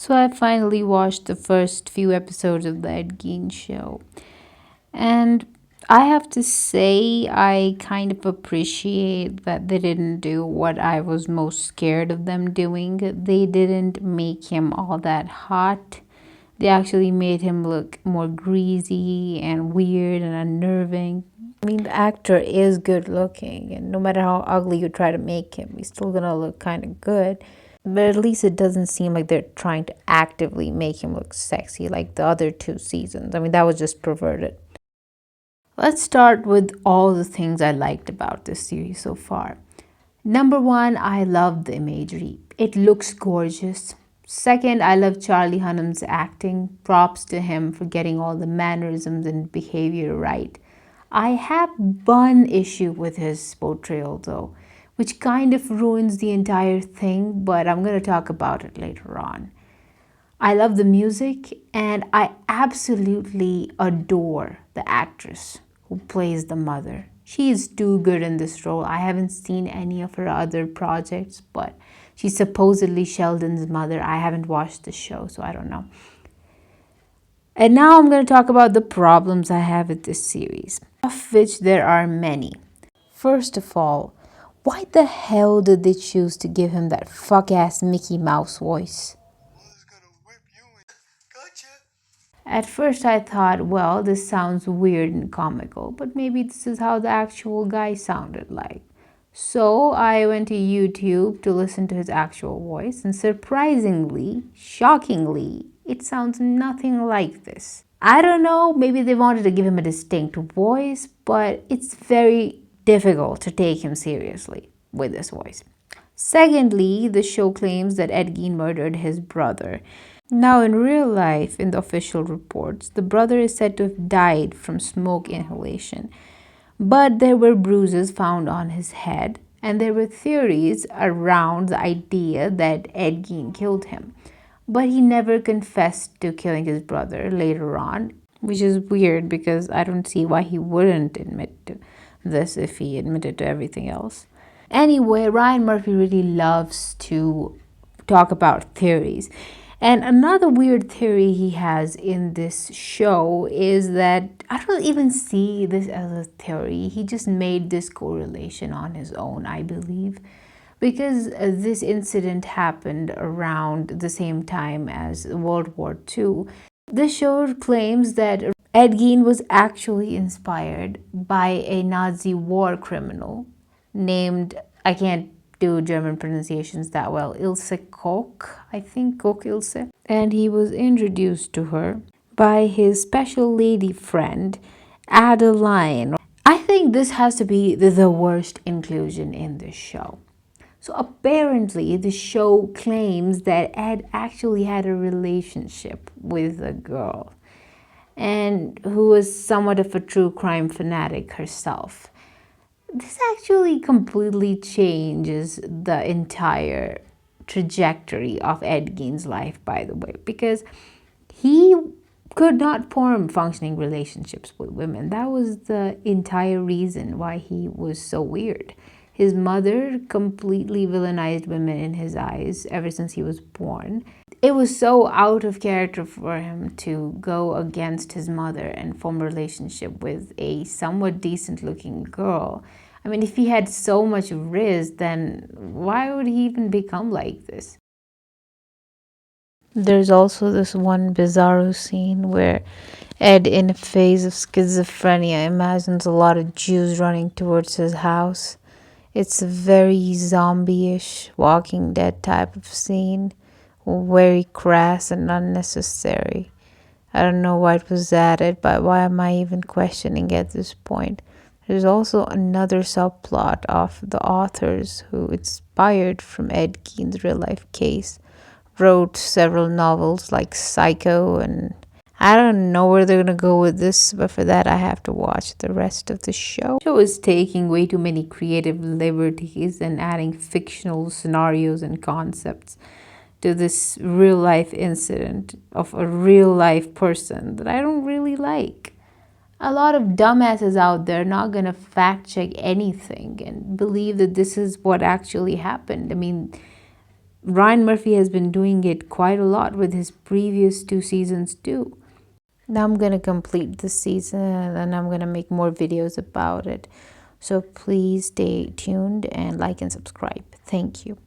So I finally watched the first few episodes of the Ed Gein show. And I have to say, I kind of appreciate that they didn't do what I was most scared of them doing. They didn't make him all that hot. They actually made him look more greasy and weird and unnerving. I mean, the actor is good looking, and no matter how ugly you try to make him, he's still gonna look kind of good. But at least it doesn't seem like they're trying to actively make him look sexy like the other two seasons. I mean, that was just perverted. Let's start with all the things I liked about this series so far. Number one, I love the imagery. It looks gorgeous. Second, I love Charlie Hunnam's acting. Props to him for getting all the mannerisms and behavior right. I have one issue with his portrayal though, which kind of ruins the entire thing, but I'm going to talk about it later on. I love the music and I absolutely adore the actress who plays the mother. She is too good in this role. I haven't seen any of her other projects, but she's supposedly Sheldon's mother. I haven't watched the show, so I don't know. And now I'm going to talk about the problems I have with this series, of which there are many. First of all, why the hell did they choose to give him that fuck ass Mickey Mouse voice? At first, I thought, well, this sounds weird and comical, but maybe this is how the actual guy sounded like. So I went to YouTube to listen to his actual voice, and surprisingly, shockingly, it sounds nothing like this. I don't know, maybe they wanted to give him a distinct voice, but it's very difficult to take him seriously with this voice. Secondly, the show claims that Ed Gein murdered his brother. Now, in real life, in the official reports, the brother is said to have died from smoke inhalation, but there were bruises found on his head, and there were theories around the idea that Ed Gein killed him. But he never confessed to killing his brother later on, which is weird because I don't see why he wouldn't admit to this if he admitted to everything else. Anyway, Ryan Murphy really loves to talk about theories. And another weird theory he has in this show is that I don't even see this as a theory. He just made this correlation on his own, I believe, because this incident happened around the same time as World War II. The show claims that Ed Gein was actually inspired by a Nazi war criminal named, I can't do German pronunciations that well, Ilse Koch, I think, Koch Ilse. And he was introduced to her by his special lady friend, Adeline. I think this has to be the worst inclusion in this show. So apparently, the show claims that Ed actually had a relationship with a girl and who was somewhat of a true crime fanatic herself. This actually completely changes the entire trajectory of Ed Gein's life, by the way, because he could not form functioning relationships with women. That was the entire reason why he was so weird. His mother completely villainized women in his eyes ever since he was born. It was so out of character for him to go against his mother and form a relationship with a somewhat decent looking girl. I mean, if he had so much riz, then why would he even become like this? There's also this one bizarro scene where Ed, in a phase of schizophrenia, imagines a lot of Jews running towards his house. It's a very zombie-ish, Walking Dead type of scene, very crass and unnecessary. I don't know why it was added, but why am I even questioning at this point? There's also another subplot of the authors who, inspired from Ed Gein's real life case, wrote several novels like Psycho, and I don't know where they're gonna go with this, but for that I have to watch the rest of the show. The show is taking way too many creative liberties and adding fictional scenarios and concepts to this real life incident of a real life person that I don't really like. A lot of dumbasses out there not gonna fact check anything and believe that this is what actually happened. I mean, Ryan Murphy has been doing it quite a lot with his previous two seasons too. Now I'm gonna complete this season and I'm gonna make more videos about it. So please stay tuned and like and subscribe. Thank you.